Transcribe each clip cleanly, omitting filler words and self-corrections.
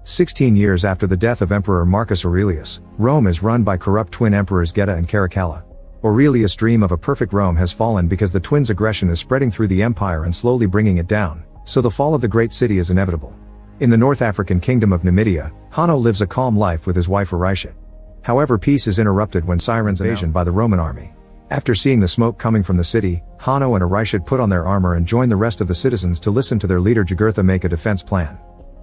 16 years after the death of Emperor Marcus Aurelius, Rome is run by corrupt twin emperors Geta and Caracalla. Aurelius' dream of a perfect Rome has fallen because the twins' aggression is spreading through the empire and slowly bringing it down, so the fall of the great city is inevitable. In the North African kingdom of Numidia, Hanno lives a calm life with his wife Aurishit. However, peace is interrupted when Sirens invasion by the Roman army. After seeing the smoke coming from the city, Hanno and Aurishit put on their armor and join the rest of the citizens to listen to their leader Jugurtha make a defense plan.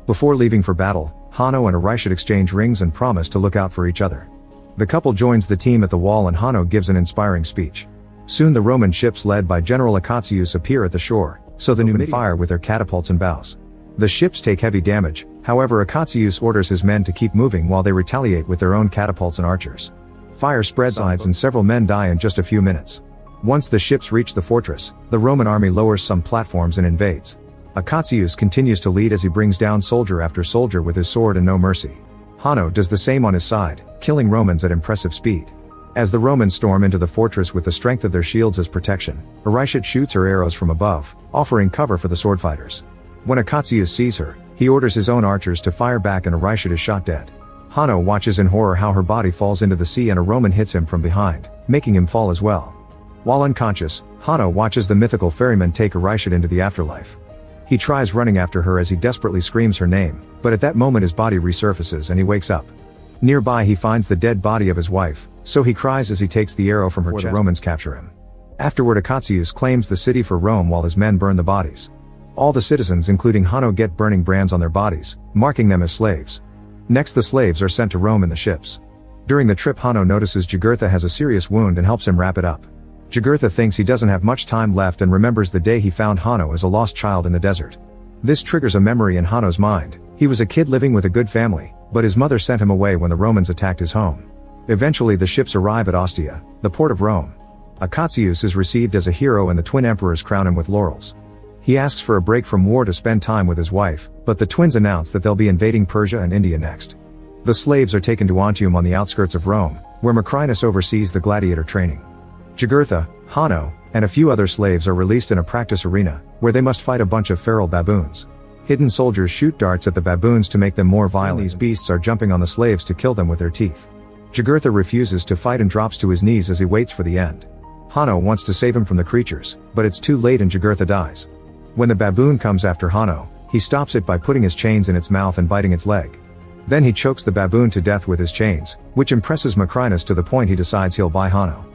Before leaving for battle, Hanno and Aurishit exchange rings and promise to look out for each other. The couple joins the team at the wall and Hanno gives an inspiring speech. Soon the Roman ships led by General Acatius appear at the shore, so the Numidians fire with their catapults and bows. The ships take heavy damage, however Acatius orders his men to keep moving while they retaliate with their own catapults and archers. Fire spreads and several men die in just a few minutes. Once the ships reach the fortress, the Roman army lowers some platforms and invades. Acatius continues to lead as he brings down soldier after soldier with his sword and no mercy. Hanno does the same on his side, killing Romans at impressive speed. As the Romans storm into the fortress with the strength of their shields as protection, Aurishit shoots her arrows from above, offering cover for the sword fighters. When Acatius sees her, he orders his own archers to fire back and Aurishit is shot dead. Hanno watches in horror how her body falls into the sea and a Roman hits him from behind, making him fall as well. While unconscious, Hanno watches the mythical ferryman take Aurishit into the afterlife. He tries running after her as he desperately screams her name, but at that moment his body resurfaces and he wakes up. Nearby he finds the dead body of his wife, so he cries as he takes the arrow from her chest. The Romans capture him. Afterward Acatius claims the city for Rome while his men burn the bodies. All the citizens including Hanno get burning brands on their bodies, marking them as slaves. Next the slaves are sent to Rome in the ships. During the trip Hanno notices Jugurtha has a serious wound and helps him wrap it up. Jugurtha thinks he doesn't have much time left and remembers the day he found Hanno as a lost child in the desert. This triggers a memory in Hanno's mind. He was a kid living with a good family, but his mother sent him away when the Romans attacked his home. Eventually the ships arrive at Ostia, the port of Rome. Acatius is received as a hero and the twin emperors crown him with laurels. He asks for a break from war to spend time with his wife, but the twins announce that they'll be invading Persia and India next. The slaves are taken to Antium on the outskirts of Rome, where Macrinus oversees the gladiator training. Jugurtha, Hanno, and a few other slaves are released in a practice arena, where they must fight a bunch of feral baboons. Hidden soldiers shoot darts at the baboons to make them more violent. These beasts are jumping on the slaves to kill them with their teeth. Jugurtha refuses to fight and drops to his knees as he waits for the end. Hanno wants to save him from the creatures, but it's too late and Jugurtha dies. When the baboon comes after Hanno, he stops it by putting his chains in its mouth and biting its leg. Then he chokes the baboon to death with his chains, which impresses Macrinus to the point he decides he'll buy Hanno.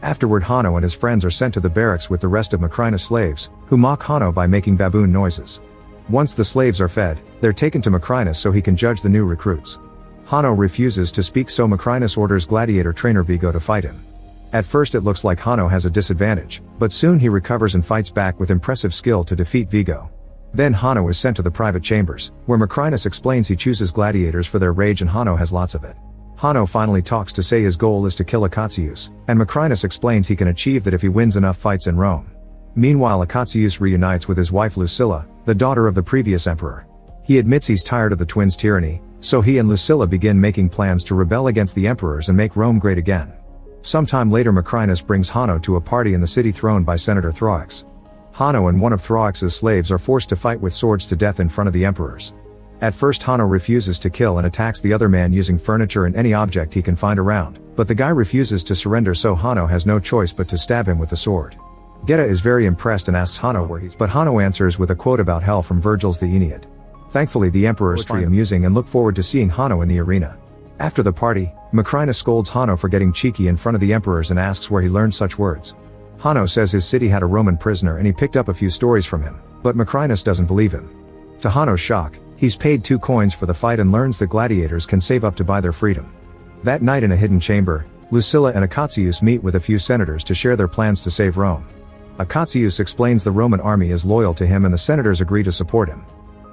Afterward Hanno and his friends are sent to the barracks with the rest of Macrinus' slaves, who mock Hanno by making baboon noises. Once the slaves are fed, they're taken to Macrinus so he can judge the new recruits. Hanno refuses to speak so Macrinus orders gladiator trainer Vigo to fight him. At first it looks like Hanno has a disadvantage, but soon he recovers and fights back with impressive skill to defeat Vigo. Then Hanno is sent to the private chambers, where Macrinus explains he chooses gladiators for their rage and Hanno has lots of it. Hanno finally talks to say his goal is to kill Acatius, and Macrinus explains he can achieve that if he wins enough fights in Rome. Meanwhile Acatius reunites with his wife Lucilla, the daughter of the previous emperor. He admits he's tired of the twins' tyranny, so he and Lucilla begin making plans to rebel against the emperors and make Rome great again. Sometime later Macrinus brings Hanno to a party in the city thrown by Senator Throix. Hanno and one of Throix's slaves are forced to fight with swords to death in front of the emperors. At first Hanno refuses to kill and attacks the other man using furniture and any object he can find around, but the guy refuses to surrender so Hanno has no choice but to stab him with the sword. Geta is very impressed and asks Hanno where he's but Hanno answers with a quote about hell from Virgil's The Aeneid. Thankfully the emperors find amusing and look forward to seeing Hanno in the arena. After the party, Macrinus scolds Hanno for getting cheeky in front of the emperors and asks where he learned such words. Hanno says his city had a Roman prisoner and he picked up a few stories from him, but Macrinus doesn't believe him. To Hanno's shock, he's paid 2 coins for the fight and learns that gladiators can save up to buy their freedom. That night in a hidden chamber, Lucilla and Acatius meet with a few senators to share their plans to save Rome. Acatius explains the Roman army is loyal to him and the senators agree to support him.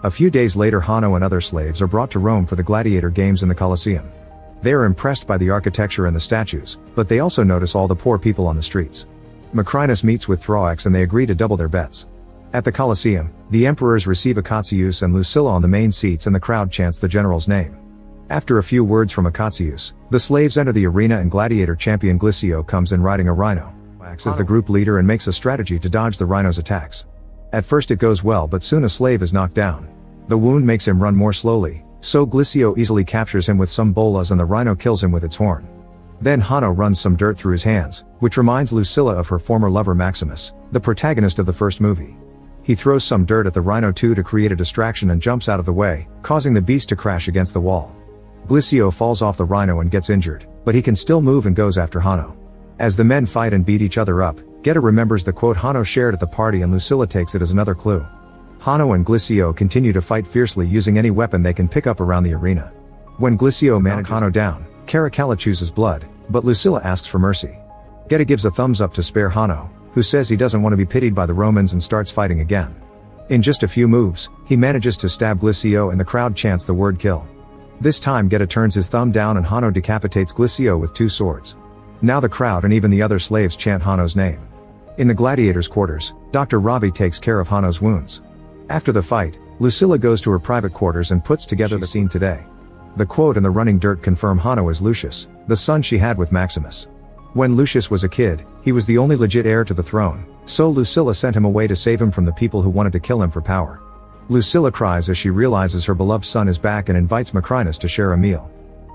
A few days later Hanno and other slaves are brought to Rome for the gladiator games in the Colosseum. They are impressed by the architecture and the statues, but they also notice all the poor people on the streets. Macrinus meets with Throix and they agree to double their bets. At the Colosseum, the emperors receive Acatius and Lucilla on the main seats and the crowd chants the general's name. After a few words from Acatius, the slaves enter the arena and gladiator champion Glycio comes in riding a rhino. Acts as the group leader and makes a strategy to dodge the rhino's attacks. At first it goes well, but soon a slave is knocked down. The wound makes him run more slowly, so Glicio easily captures him with some bolas and the rhino kills him with its horn. Then Hanno runs some dirt through his hands, which reminds Lucilla of her former lover Maximus, the protagonist of the first movie. He throws some dirt at the rhino too to create a distraction and jumps out of the way, causing the beast to crash against the wall. Glicio falls off the rhino and gets injured, but he can still move and goes after Hanno. As the men fight and beat each other up, Geta remembers the quote Hanno shared at the party and Lucilla takes it as another clue. Hanno and Glicio continue to fight fiercely using any weapon they can pick up around the arena. When Glicio manages Hanno down, Caracalla chooses blood, but Lucilla asks for mercy. Geta gives a thumbs up to spare Hanno, who says he doesn't want to be pitied by the Romans and starts fighting again. In just a few moves, he manages to stab Glicio and the crowd chants the word kill. This time Geta turns his thumb down and Hanno decapitates Glicio with 2 swords. Now the crowd and even the other slaves chant Hanno's name. In the gladiators' quarters, Dr. Ravi takes care of Hanno's wounds. After the fight, Lucilla goes to her private quarters and puts together the scene today. The quote and the running dirt confirm Hanno is Lucius, the son she had with Maximus. When Lucius was a kid, he was the only legit heir to the throne, so Lucilla sent him away to save him from the people who wanted to kill him for power. Lucilla cries as she realizes her beloved son is back and invites Macrinus to share a meal.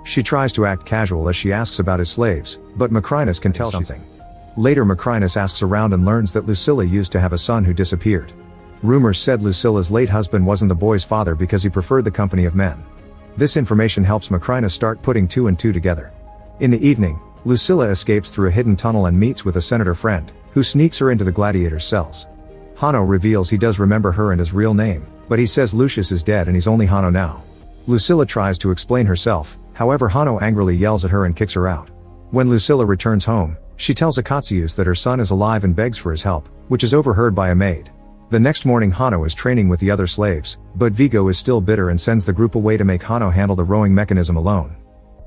She tries to act casual as she asks about his slaves, but Macrinus can tell something. Later Macrinus asks around and learns that Lucilla used to have a son who disappeared. Rumors said Lucilla's late husband wasn't the boy's father because he preferred the company of men. This information helps Macrinus start putting 2 and 2 together. In the evening, Lucilla escapes through a hidden tunnel and meets with a senator friend, who sneaks her into the gladiator's cells. Hanno reveals he does remember her and his real name, but he says Lucius is dead and he's only Hanno now. Lucilla tries to explain herself, however Hanno angrily yells at her and kicks her out. When Lucilla returns home, she tells Akatius that her son is alive and begs for his help, which is overheard by a maid. The next morning Hanno is training with the other slaves, but Vigo is still bitter and sends the group away to make Hanno handle the rowing mechanism alone.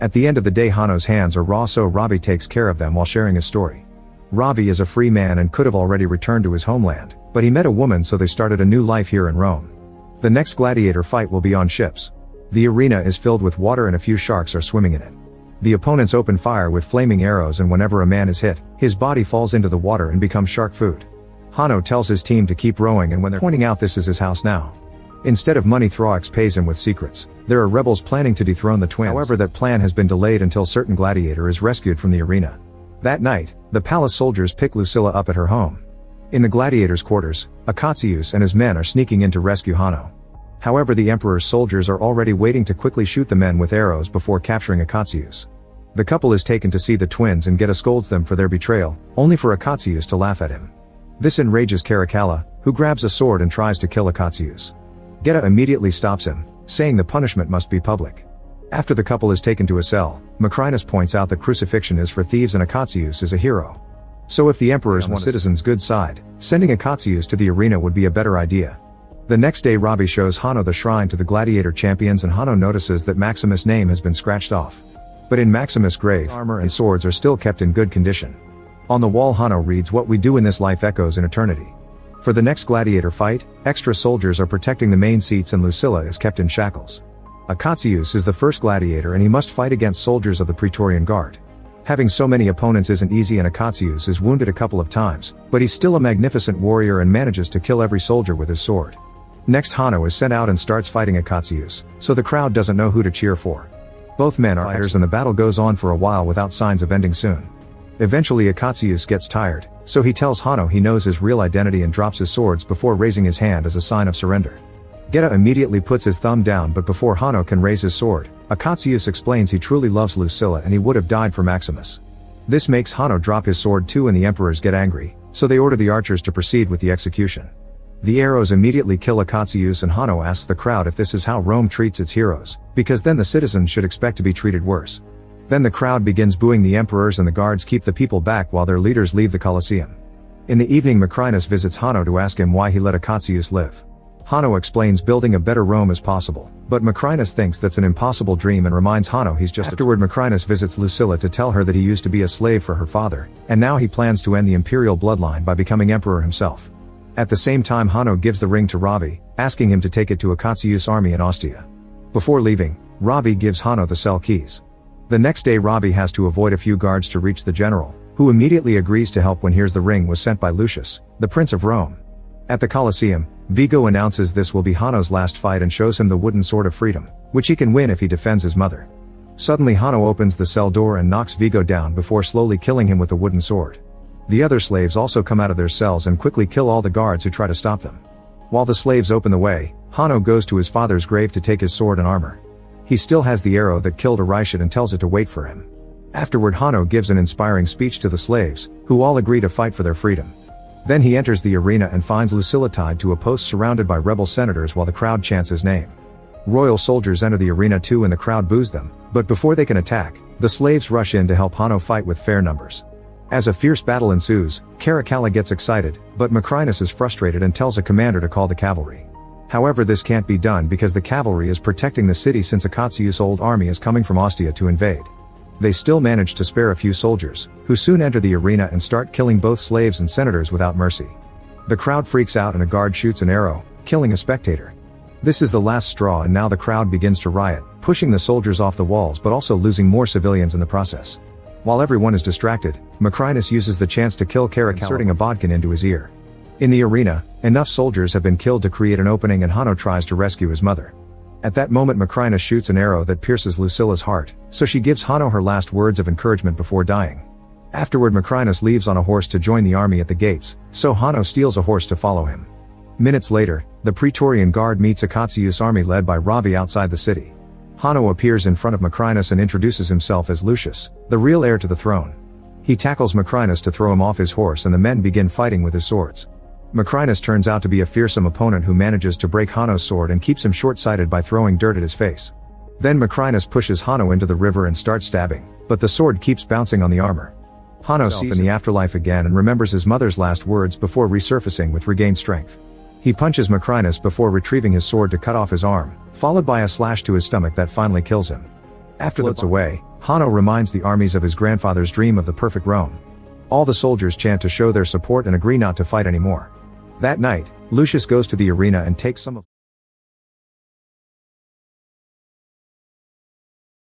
At the end of the day Hanno's hands are raw, so Ravi takes care of them while sharing his story. Ravi is a free man and could have already returned to his homeland, but he met a woman, so they started a new life here in Rome. The next gladiator fight will be on ships. The arena is filled with water and a few sharks are swimming in it. The opponents open fire with flaming arrows, and whenever a man is hit, his body falls into the water and becomes shark food. Hanno tells his team to keep rowing, and when they're pointing out this is his house now. Instead of money, Thrax pays him with secrets. There are rebels planning to dethrone the twins. However, that plan has been delayed until certain gladiator is rescued from the arena. That night, the palace soldiers pick Lucilla up at her home. In the gladiators' quarters, Akatius and his men are sneaking in to rescue Hanno. However, the emperor's soldiers are already waiting to quickly shoot the men with arrows before capturing Akatius. The couple is taken to see the twins and Geta scolds them for their betrayal, only for Akatius to laugh at him. This enrages Caracalla, who grabs a sword and tries to kill Akatius. Geta immediately stops him, saying the punishment must be public. After the couple is taken to a cell, Macrinus points out that crucifixion is for thieves and Akatius is a hero. So if the emperor is on the citizens' good side, sending Akatius to the arena would be a better idea. The next day Ravi shows Hanno the shrine to the gladiator champions, and Hanno notices that Maximus' name has been scratched off. But in Maximus' grave, armor and swords are still kept in good condition. On the wall Hanno reads, "What we do in this life echoes in eternity." For the next gladiator fight, extra soldiers are protecting the main seats and Lucilla is kept in shackles. Akatius is the first gladiator and he must fight against soldiers of the Praetorian Guard. Having so many opponents isn't easy, and Akatius is wounded a couple of times, but he's still a magnificent warrior and manages to kill every soldier with his sword. Next Hanno is sent out and starts fighting Akatius, so the crowd doesn't know who to cheer for. Both men are fighters and the battle goes on for a while without signs of ending soon. Eventually Akatius gets tired, so he tells Hanno he knows his real identity and drops his swords before raising his hand as a sign of surrender. Geta immediately puts his thumb down, but before Hanno can raise his sword, Akatius explains he truly loves Lucilla and he would have died for Maximus. This makes Hanno drop his sword too, and the emperors get angry, so they order the archers to proceed with the execution. The arrows immediately kill Akatius, and Hanno asks the crowd if this is how Rome treats its heroes, because then the citizens should expect to be treated worse. Then the crowd begins booing the emperors and the guards keep the people back while their leaders leave the Colosseum. In the evening Macrinus visits Hanno to ask him why he let Akatius live. Hanno explains building a better Rome is possible, but Macrinus thinks that's an impossible dream and reminds Hanno he's just Afterward Macrinus visits Lucilla to tell her that he used to be a slave for her father, and now he plans to end the imperial bloodline by becoming emperor himself. At the same time Hanno gives the ring to Ravi, asking him to take it to Akatius' army in Ostia. Before leaving, Ravi gives Hanno the cell keys. The next day Ravi has to avoid a few guards to reach the general, who immediately agrees to help when hears the ring was sent by Lucius, the Prince of Rome. At the Colosseum, Vigo announces this will be Hanno's last fight and shows him the wooden sword of freedom, which he can win if he defends his mother. Suddenly Hanno opens the cell door and knocks Vigo down before slowly killing him with the wooden sword. The other slaves also come out of their cells and quickly kill all the guards who try to stop them. While the slaves open the way, Hanno goes to his father's grave to take his sword and armor. He still has the arrow that killed Arishad and tells it to wait for him. Afterward Hanno gives an inspiring speech to the slaves, who all agree to fight for their freedom. Then he enters the arena and finds Lucilla tied to a post surrounded by rebel senators while the crowd chants his name. Royal soldiers enter the arena too and the crowd boos them, but before they can attack, the slaves rush in to help Hanno fight with fair numbers. As a fierce battle ensues, Caracalla gets excited, but Macrinus is frustrated and tells a commander to call the cavalry. However, this can't be done because the cavalry is protecting the city since Akatsu's old army is coming from Ostia to invade. They still manage to spare a few soldiers, who soon enter the arena and start killing both slaves and senators without mercy. The crowd freaks out and a guard shoots an arrow, killing a spectator. This is the last straw and now the crowd begins to riot, pushing the soldiers off the walls but also losing more civilians in the process. While everyone is distracted, Macrinus uses the chance to kill Caracalla, inserting a bodkin into his ear. In the arena, enough soldiers have been killed to create an opening and Hanno tries to rescue his mother. At that moment Macrinus shoots an arrow that pierces Lucilla's heart, so she gives Hanno her last words of encouragement before dying. Afterward Macrinus leaves on a horse to join the army at the gates, so Hanno steals a horse to follow him. Minutes later, the Praetorian Guard meets Akatsu's army led by Ravi outside the city. Hanno appears in front of Macrinus and introduces himself as Lucius, the real heir to the throne. He tackles Macrinus to throw him off his horse and the men begin fighting with his swords. Macrinus turns out to be a fearsome opponent who manages to break Hanno's sword and keeps him short-sighted by throwing dirt at his face. Then Macrinus pushes Hanno into the river and starts stabbing, but the sword keeps bouncing on the armor. Hanno sees in the afterlife again and remembers his mother's last words before resurfacing with regained strength. He punches Macrinus before retrieving his sword to cut off his arm, followed by a slash to his stomach that finally kills him. After floats away, Hanno reminds the armies of his grandfather's dream of the perfect Rome. All the soldiers chant to show their support and agree not to fight anymore. That night, Lucius goes to the arena and takes some of